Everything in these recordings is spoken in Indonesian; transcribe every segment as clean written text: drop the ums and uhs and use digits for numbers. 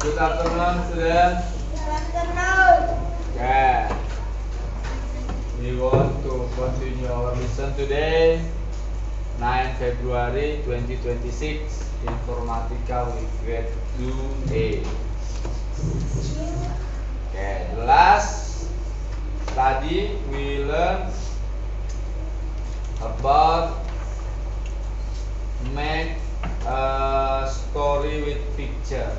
Good afternoon, students. Okay. We want to continue our lesson today, 9 February 2026, Informatika with grade 2A. Okay, the last study we learned about make a story with picture,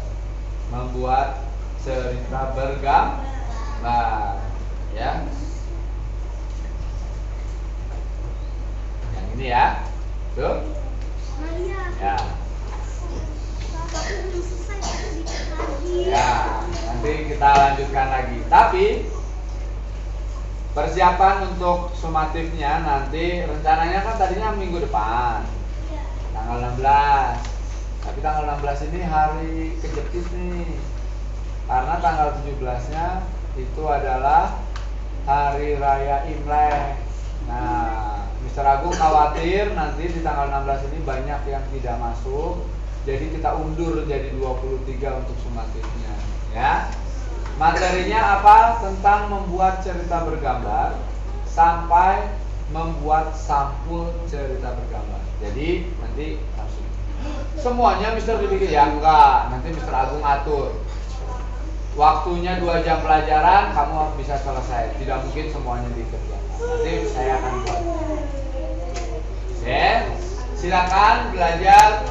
membuat cerita bergambar, ya. Yang ini ya, tuh. Ya. Ya, nanti kita lanjutkan lagi. Tapi persiapan untuk sumatifnya nanti rencananya kan tadinya minggu depan, tanggal 16. Tapi tanggal 16 ini hari kejepit nih, karena tanggal 17-nya itu adalah hari raya Imlek. Nah, Mr. Agung khawatir nanti di tanggal 16 ini banyak yang tidak masuk, jadi kita undur jadi 23 untuk sumatifnya, ya. Materinya apa? Tentang membuat cerita bergambar sampai membuat sampul cerita bergambar. Jadi nanti langsung semuanya Mister dibikin ya, enggak, nanti Mister Agung atur. Waktunya 2 jam pelajaran, kamu bisa selesai. Tidak mungkin semuanya dikerjakan. Nanti saya akan buat. Oke, silakan belajar,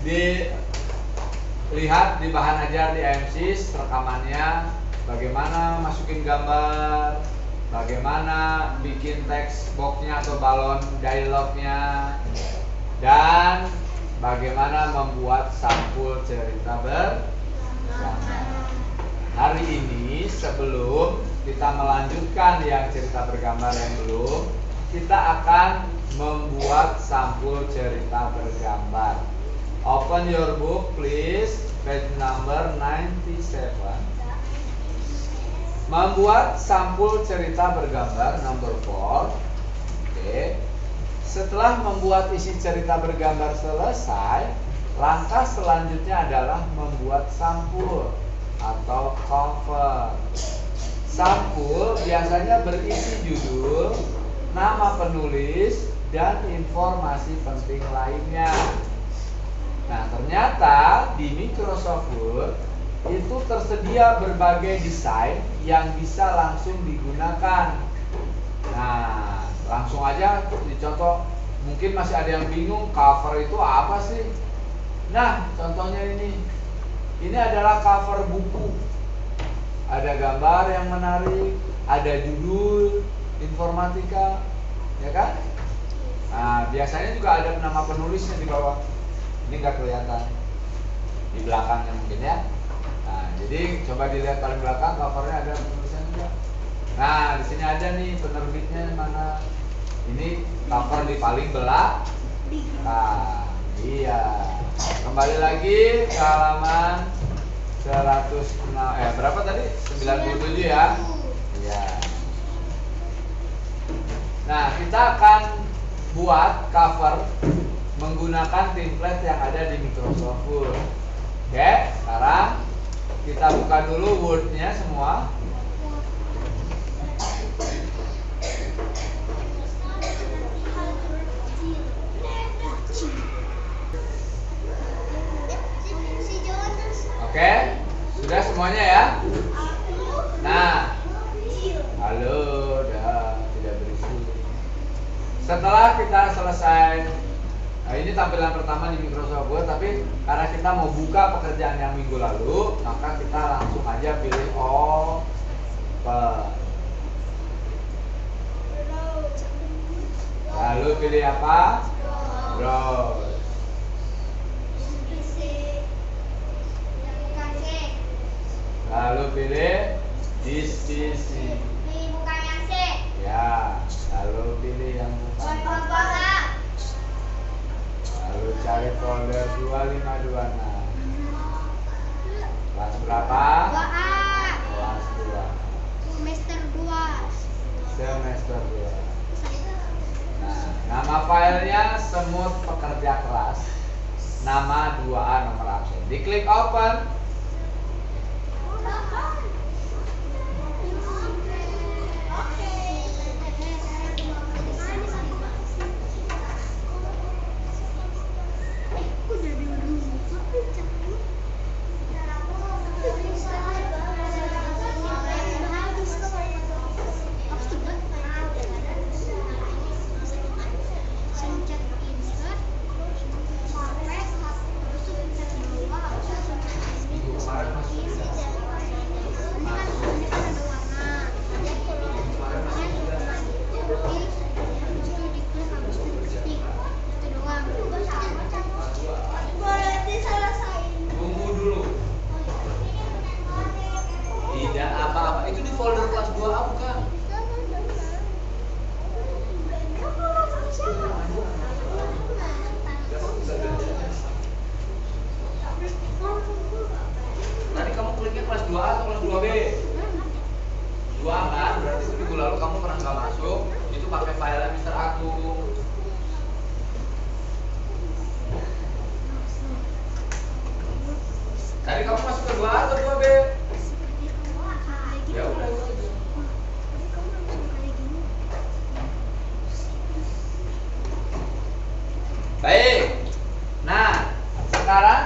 dilihat di bahan ajar di AMSIS rekamannya, bagaimana masukin gambar, bagaimana bikin teks boxnya atau balon dialognya, dan bagaimana membuat sampul cerita bergambar. Hari ini sebelum kita melanjutkan yang cerita bergambar yang belum, kita akan membuat sampul cerita bergambar. Open your book please, page number 97. Membuat sampul cerita bergambar number 4. Oke. Setelah membuat isi cerita bergambar selesai, langkah selanjutnya adalah membuat sampul atau cover. Sampul biasanya berisi judul, nama penulis, dan informasi penting lainnya. Nah, ternyata di Microsoft Word itu tersedia berbagai desain yang bisa langsung digunakan. Nah, langsung aja dicontoh. Mungkin masih ada yang bingung cover itu apa sih? Nah, contohnya ini. Ini adalah cover buku. Ada gambar yang menarik, ada judul informatika, ya kan? Nah, biasanya juga ada nama penulisnya di bawah. Ini nggak kelihatan. Di belakangnya mungkin ya. Nah, jadi coba dilihat paling belakang, covernya ada penulisnya juga. Nah, di sini ada nih penerbitnya mana? Ini cover di paling belakang. Nah, iya. Kembali lagi ke halaman 106, berapa tadi? 97 ya. Iya. Nah, kita akan buat cover menggunakan template yang ada di Microsoft Word. Oke, sekarang kita buka dulu Word-nya semua. Oke, sudah semuanya ya. Nah, halo, udah tidak berisi. Setelah kita selesai, nah ini tampilan pertama di Microsoft Word, tapi karena kita mau buka pekerjaan yang minggu lalu, maka kita langsung aja pilih Open. Lalu pilih apa? Browse. Lalu pilih Diskusi. Ya, lalu pilih yang lalu cari folder 2526. Kelas berapa? Kelas 2. Semester 2. Semester 2. Nah, nama filenya semut pekerja keras. Nama 2A nomor absen. Diklik open.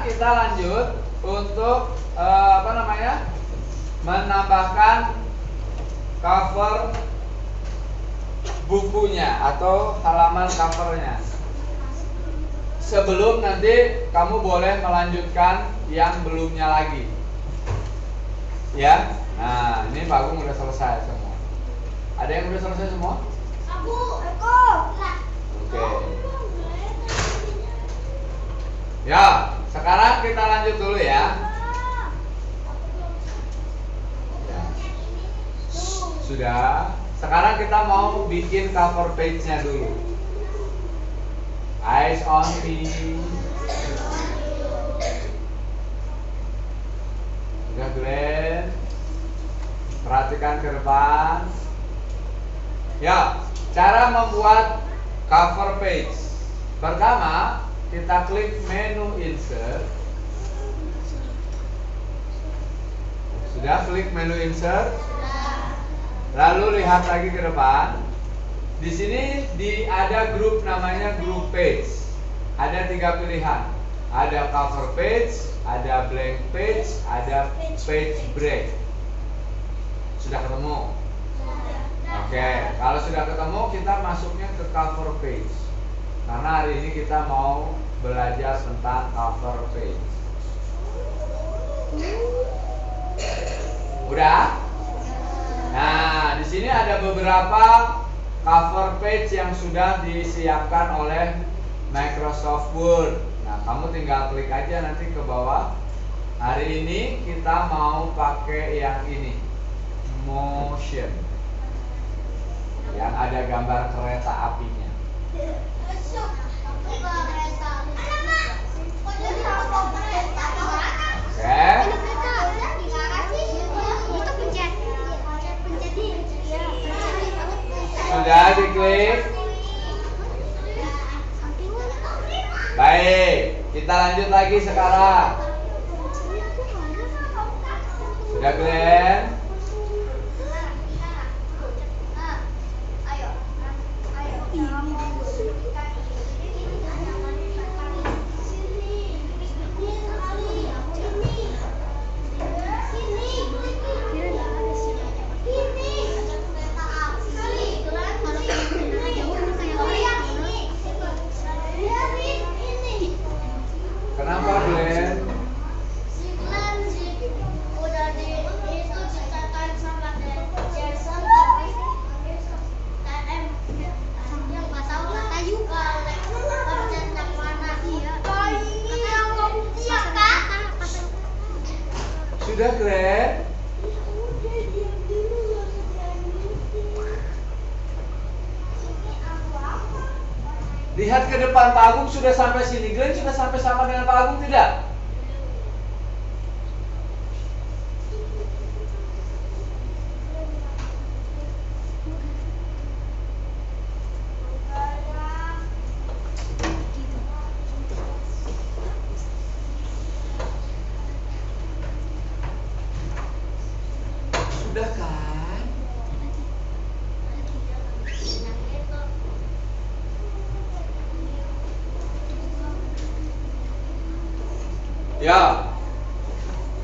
kita lanjut untuk menambahkan cover bukunya atau halaman covernya. Sebelum nanti kamu boleh melanjutkan yang belumnya lagi. Ya. Nah, ini Pak Agung udah selesai semua. Ada yang udah selesai semua? Eko. Oke. Ya, sekarang kita lanjut dulu ya. Sudah. Sekarang kita mau bikin cover page-nya dulu. Eyes on me. Sudah, Glenn. Perhatikan ke depan. Ya, cara membuat cover page. Pertama, kita klik menu insert. Sudah klik menu insert? Lalu lihat lagi ke depan. Di sini ada grup namanya grup page. Ada 3 pilihan. Ada cover page, ada blank page, ada page break. Sudah ketemu? Oke, kalau sudah ketemu kita masuknya ke cover page. Karena hari ini kita mau belajar tentang cover page. Udah? Nah, di sini ada beberapa cover page yang sudah disiapkan oleh Microsoft Word. Nah, kamu tinggal klik aja nanti ke bawah. Hari ini kita mau pakai yang ini, Motion, yang ada gambar kereta apinya. Oke. Sudah diklik? Baik, kita lanjut lagi sekarang. Sudah, Glenn? Kenapa, Glenn? Sudah, Glenn? Lihat ke depan, Pak Agung sudah sampai sini. Glenn sudah sampai sama dengan Pak Agung tidak? Sudah kan? Ya,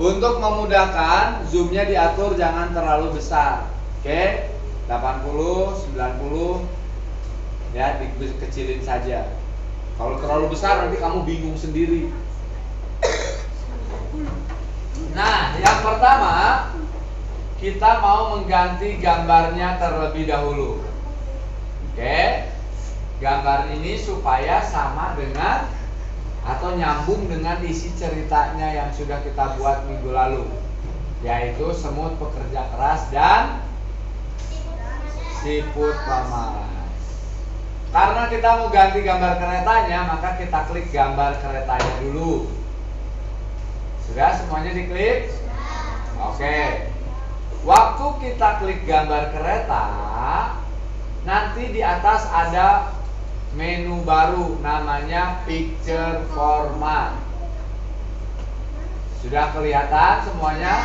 untuk memudahkan zoomnya diatur jangan terlalu besar. Oke, 80, 90, ya dikecilin saja. Kalau terlalu besar nanti kamu bingung sendiri. Nah, yang pertama kita mau mengganti gambarnya terlebih dahulu. Oke, gambar ini supaya sama dengan atau nyambung dengan isi ceritanya yang sudah kita buat minggu lalu, yaitu semut pekerja keras dan siput pemalas. Karena kita mau ganti gambar keretanya, maka kita klik gambar keretanya dulu. Sudah semuanya diklik? Oke. Waktu kita klik gambar kereta, nanti di atas ada menu baru namanya Picture Format. Sudah kelihatan semuanya?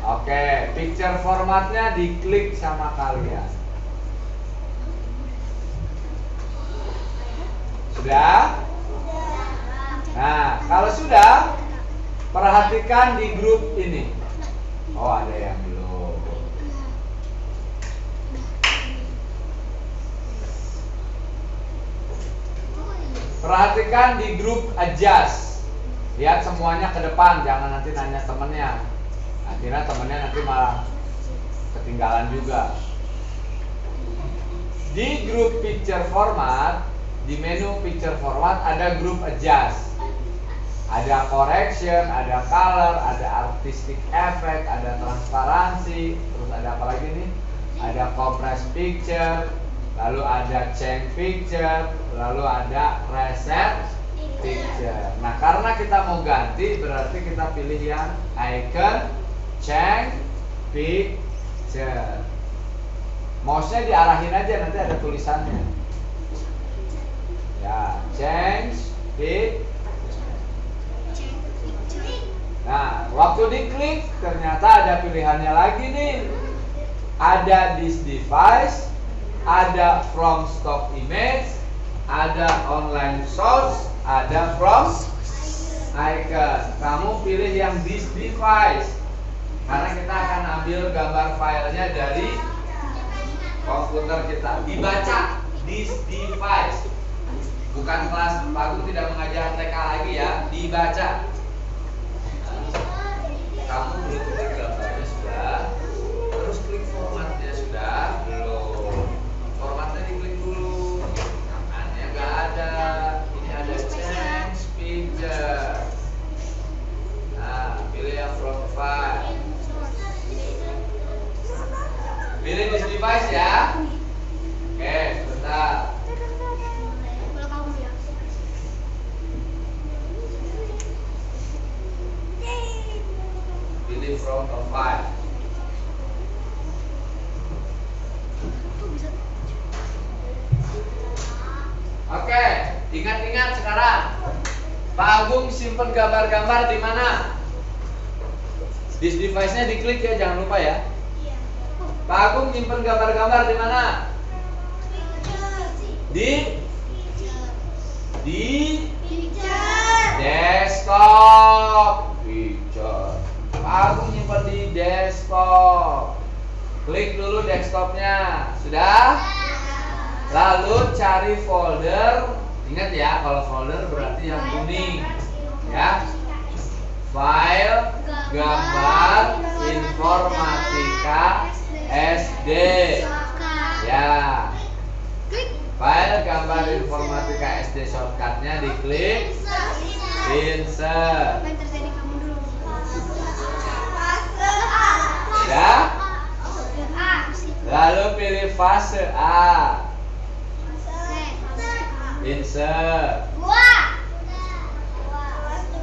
Oke, Picture Formatnya diklik sama kalian. Sudah? Nah, kalau sudah, perhatikan di grup ini. Oh, ada yang belum. Perhatikan di grup adjust. Lihat semuanya ke depan, jangan nanti nanya temennya. Akhirnya temennya nanti malah ketinggalan juga. Di grup picture format, di menu picture format ada grup adjust. Ada correction, ada color, ada artistic effect, ada transparansi, terus ada apa lagi nih? Ada compress picture, lalu ada change picture, lalu ada reset picture. Nah, karena kita mau ganti, berarti kita pilih yang icon change picture. Mouse-nya diarahin aja, nanti ada tulisannya. Ya, change picture. Nah, waktu diklik ternyata ada pilihannya lagi nih. Ada this device, ada from stock image, ada online source, ada from icon. Kamu pilih yang this device, karena kita akan ambil gambar filenya dari komputer kita. Dibaca this device. Bukan kelas, Pak Agung tidak mengajar TK lagi ya, dibaca. Kamu belum klik gambarnya sudah, terus klik formatnya sudah belum. Formatnya diklik dulu, namanya nggak ada. Ini ada change picture. Nah, pilih yang profile. Pilih this device ya. Oke, sebentar. Pilih from profile. Oke, ingat-ingat sekarang. Pak Agung simpen gambar-gambar di mana? This device-nya diklik ya, jangan lupa ya. Pak Agung simpen gambar-gambar di mana? Di desktop. Picture. Pak Agung nyimpen di desktop. Klik dulu desktopnya. Sudah? Lalu cari folder. Ingat ya, kalau folder berarti yang kuning. Ya. File gambar informatika SD. Ya. File gambar informatika SD shortcutnya diklik insert. Ya. Lalu pilih fase A. Insert.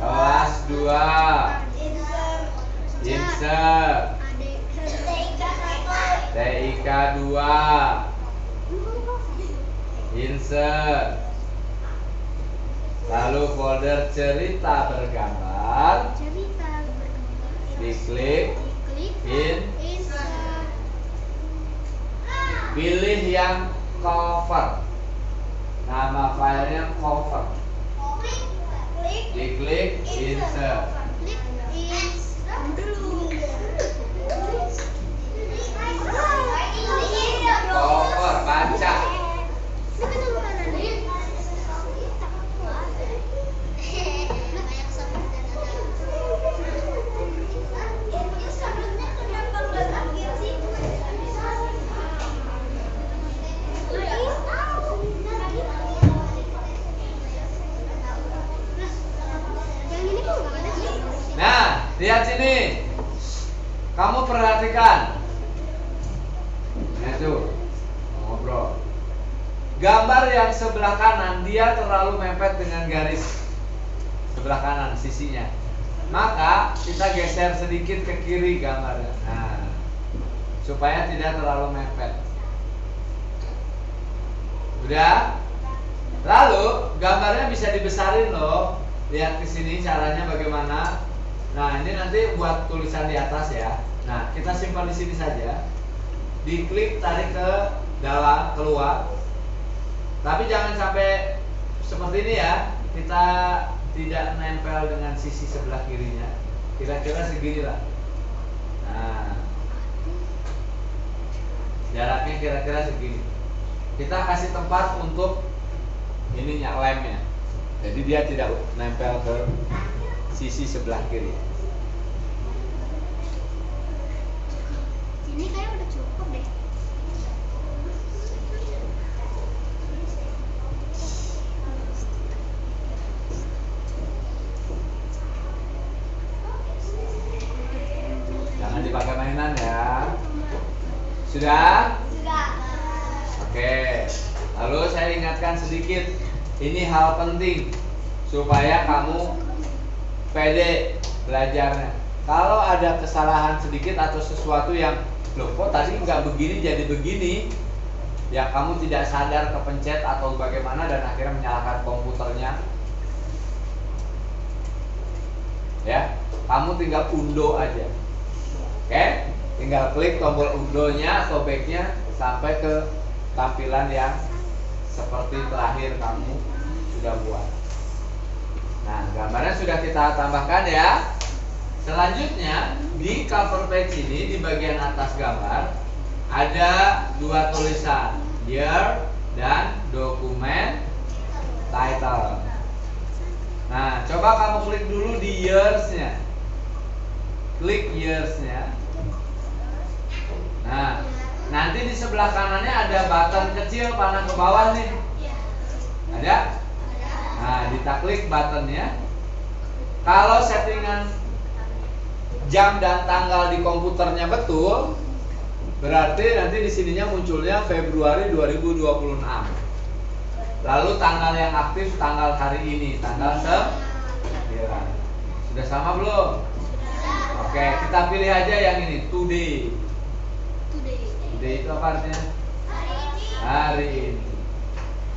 Kelas 2. Insert. TIK 2. Insert. Lalu folder cerita bergambar. Diklik insert. Pilih yang cover. Nama filenya cover. Diklik insert. Cover, baca. Nah, lihat sini. Kamu perhatikan. Nah, itu ngobrol. Gambar yang sebelah kanan dia terlalu mepet dengan garis sebelah kanan sisinya. Maka kita geser sedikit ke kiri gambarnya. Nah, supaya tidak terlalu mepet. Udah? Lalu gambarnya bisa dibesarin loh. Lihat ke sini caranya bagaimana. Nah, ini nanti buat tulisan di atas ya. Nah, kita simpan di sini saja. Diklik, tarik ke dalam, keluar. Tapi jangan sampai seperti ini ya. Kita tidak nempel dengan sisi sebelah kirinya, kira-kira segini lah. Nah, jaraknya kira-kira segini. Kita kasih tempat untuk ininya, lemnya. Jadi dia tidak nempel ke sisi sebelah kiri. Ini kayak udah cukup deh. Jangan dipakai mainan ya. Sudah? Sudah. Oke. Lalu saya ingatkan sedikit. Ini hal penting supaya kamu pede belajarnya. Kalau ada kesalahan sedikit atau sesuatu yang loh kok tadi nggak begini jadi begini, ya kamu tidak sadar kepencet atau bagaimana dan akhirnya menyalakan komputernya, ya kamu tinggal undo aja. Oke, tinggal klik tombol undonya atau backnya sampai ke tampilan yang seperti terakhir kamu sudah buat. Nah, gambarnya sudah kita tambahkan ya. Selanjutnya di cover page ini di bagian atas gambar ada dua tulisan, year dan dokumen title. Nah, coba kamu klik dulu di years-nya. Klik years-nya. Nah, nanti di sebelah kanannya ada button kecil panah ke bawah nih. Ada? Nah, kita klik buttonnya. Kalau settingan jam dan tanggal di komputernya betul, berarti nanti di sininya munculnya Februari 2026. Lalu tanggal yang aktif tanggal hari ini, tanggal 9. Sudah sama belum? Oke, kita pilih aja yang ini, today. Today itu apa artinya? Hari ini.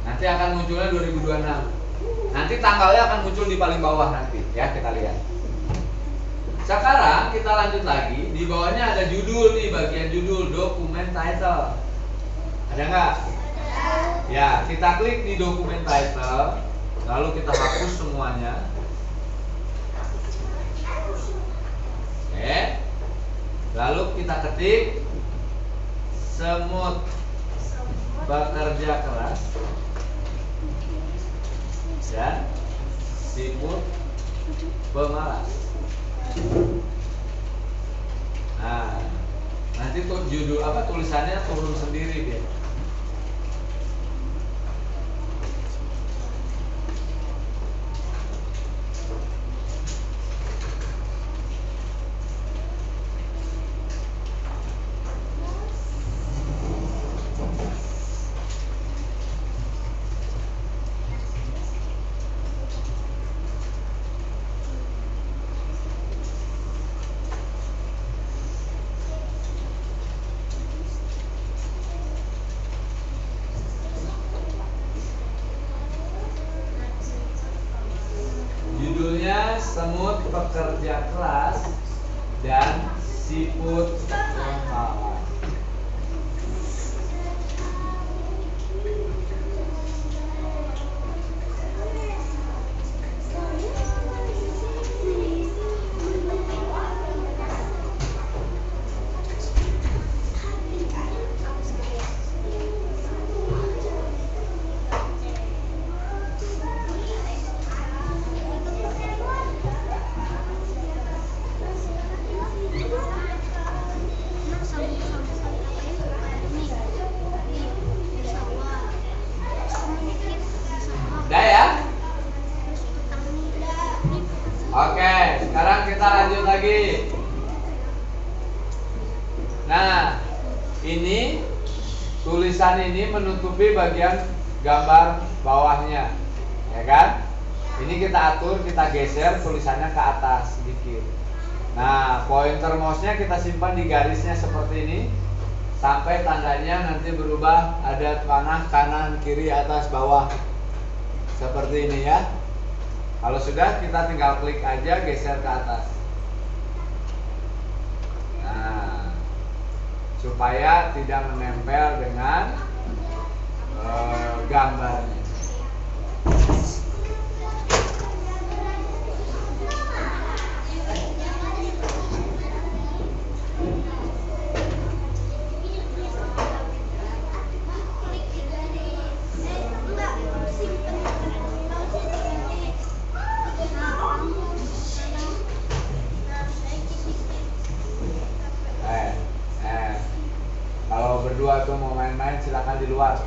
Nanti akan munculnya 2026. Nanti tanggalnya akan muncul di paling bawah nanti, ya kita lihat. Sekarang kita lanjut lagi. Di bawahnya ada judul nih, bagian judul, dokumen title. Ada nggak? Ya, kita klik di dokumen title, lalu kita hapus semuanya. Oke. Lalu kita ketik semut bekerja keras dan siput pemalas. Nah, nanti tuh judul apa tulisannya turun sendiri dia. Judulnya semut pekerja keras dan siput pemalas. Udah ya? Oke, sekarang kita lanjut lagi. Nah, ini tulisan ini menutupi bagian gambar bawahnya, ya kan? Ini kita atur, kita geser tulisannya ke atas sedikit. Nah, pointer mouse-nya kita simpan di garisnya seperti ini sampai tandanya nanti berubah, ada panah kanan, kiri, atas, bawah. Seperti ini ya. Kalau sudah, kita tinggal klik aja, geser ke atas. Nah, supaya tidak menempel dengan gambarnya. luar.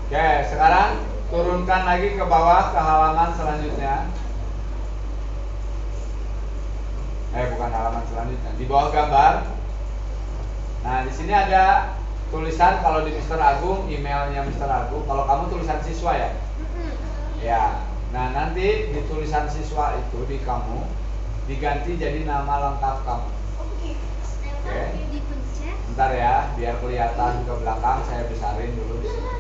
Oke, sekarang turunkan lagi ke bawah ke halaman selanjutnya. Bukan halaman selanjutnya, di bawah gambar. Nah, di sini ada tulisan, kalau di Mr. Agung, emailnya Mr. Agung. Kalau kamu tulisan siswa ya? Ya. Nah, nanti di tulisan siswa itu di kamu diganti jadi nama lengkap kamu. Oke. Bentar ya, biar kelihatan ke belakang, saya besarin dulu di sini.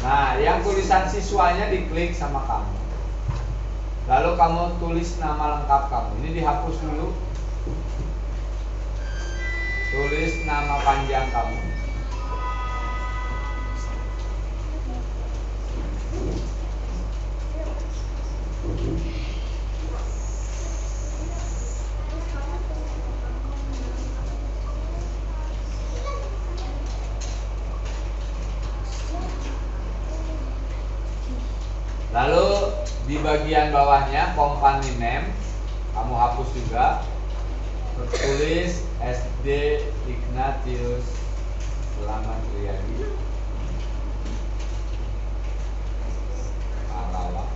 Nah, yang tulisan siswanya diklik sama kamu. Lalu kamu tulis nama lengkap kamu. Ini dihapus dulu. Tulis nama panjang kamu. Lalu di bagian bawahnya company name kamu hapus juga. Tulis SD Ignatius Selamat Riyadi Alawa.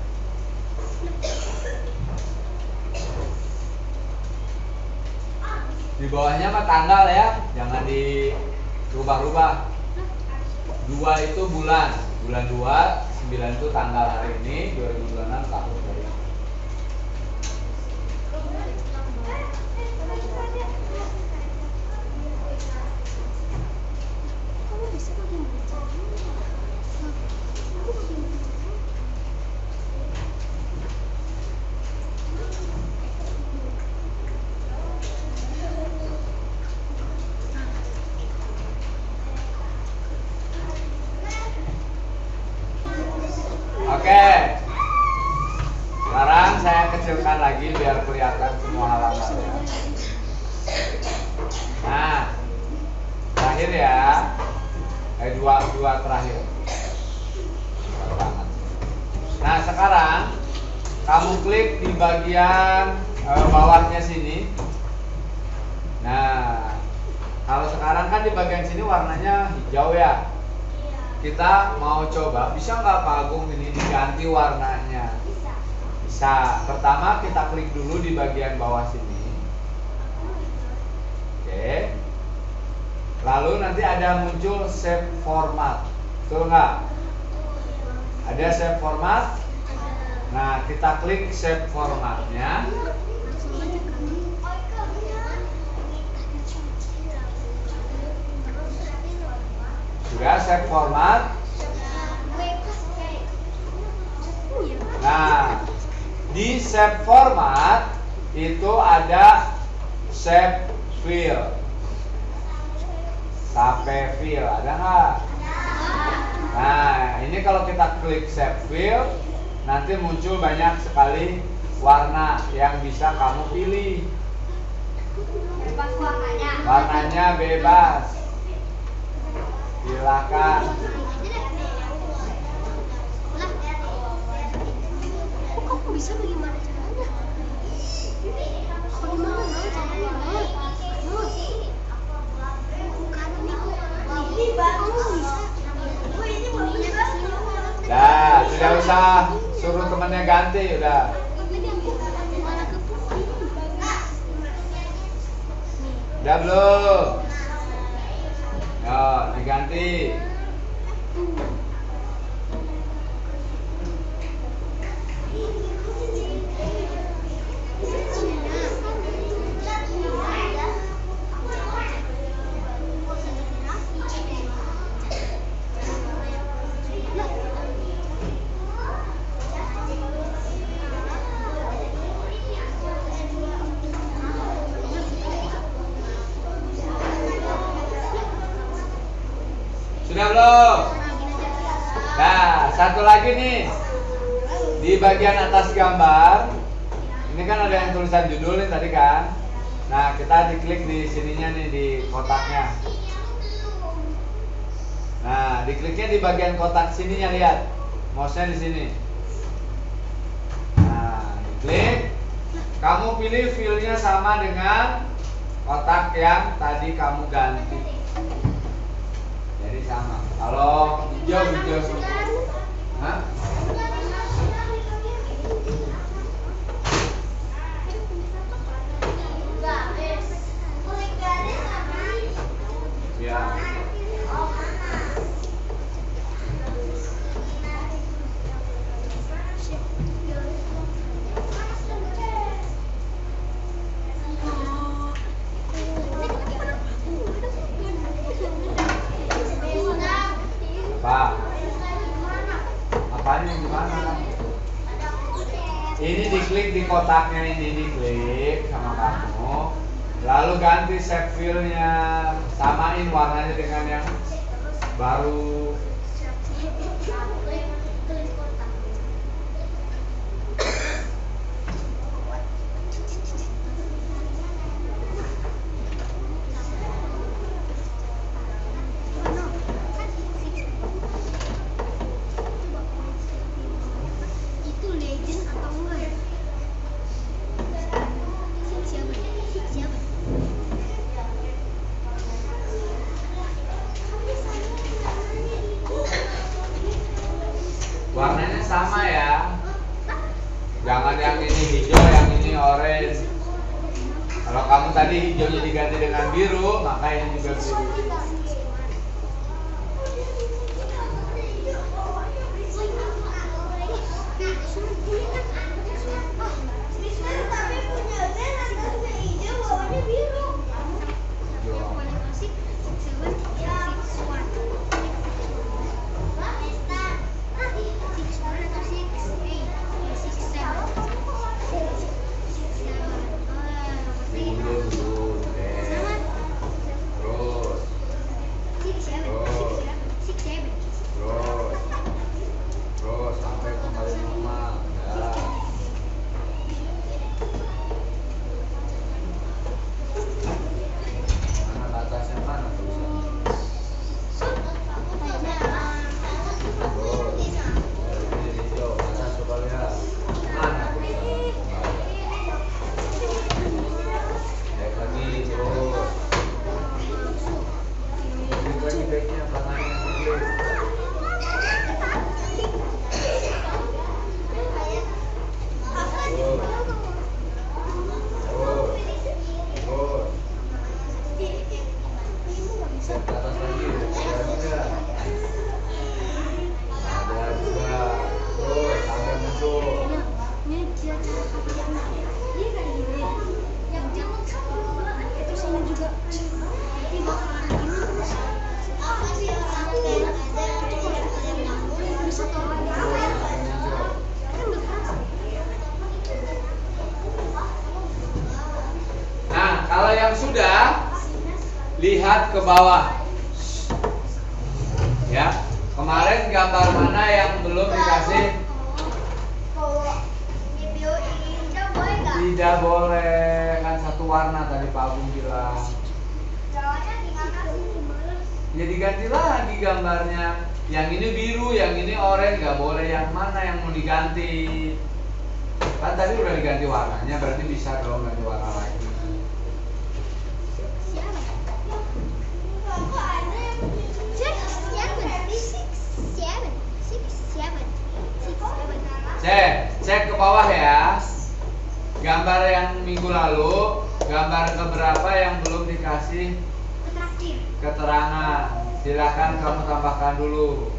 Di bawahnya mah tanggal ya, jangan dirubah-rubah. 2 itu bulan 2, 9 itu tanggal hari ini, 2026 tahun dari. Oke. Sekarang saya kecilkan lagi biar kelihatan semua halamannya. Nah, terakhir ya. Dua terakhir. Nah, sekarang kamu klik di bagian bawahnya sini. Nah, kalau sekarang kan di bagian sini warnanya hijau ya. Kita mau coba, bisa nggak Pak Agung ini diganti warnanya? Bisa. Pertama kita klik dulu di bagian bawah sini. Oke. Lalu nanti ada muncul save format. Betul nggak? Ada save format. Nah, kita klik save formatnya. Sudah save format. Nah, di save format itu ada save fill. Save fill ada nggak? Nah, ini kalau kita klik save fill, nanti muncul banyak sekali warna yang bisa kamu pilih. Warnanya bebas. Silakan. Kok bisa bagaimana caranya? Bagaimana caranya? Nah, tidak usah suruh temannya ganti, udah. Udah belum? Yo, diganti. Sudah belum? Nah, satu lagi nih. Di bagian atas gambar, ini kan ada yang tulisan judul nih tadi kan. Nah, kita diklik di sininya nih, di kotaknya. Nah, dikliknya di bagian kotak sininya, lihat. Mouse-nya di sini. Nah, diklik. Kamu pilih feel-nya sama dengan kotak yang tadi kamu ganti. Jadi sama. Kalau hijau semua. Hah? Ya. Apa? Apaan yang gimana? Ini diklik di kotaknya, ini diklik sama kamu. Lalu ganti shape fill-nya, samain warnanya dengan yang baru. Itu legend atau enggak ya? Siapa? Warnanya sama ya. Jangan yang ini hijau, yang ini orange. Kalau kamu tadi hijaunya diganti dengan biru, maka ini juga biru. Terus sampai kembali normal. Ya. Mana batasnya, mana tulisannya? Ini hijau, atas coba lihat. Mana tulisannya? Naik lagi terus. Klik lagi baiknya, tangannya klik. Set ke atas lagi, ada juga. Ada juga. Terus sampai muncul. Ini dia yang terus ini juga ini bakalan gini terus bisa tahu Nah, kalau yang sudah, lihat ke bawah. Ya, kemarin gambar mana yang belum dikasih? Tidak boleh, kan satu warna tadi Pak Agung bilang. Ya diganti lagi gambarnya. Yang ini biru, yang ini oranye, nggak boleh. Yang mana yang mau diganti? Kan tadi udah diganti warnanya, berarti bisa dong ganti warna lagi. Cek ke bawah ya. Gambar yang minggu lalu, gambar keberapa yang belum dikasih keterangan? Silakan kamu tambahkan dulu.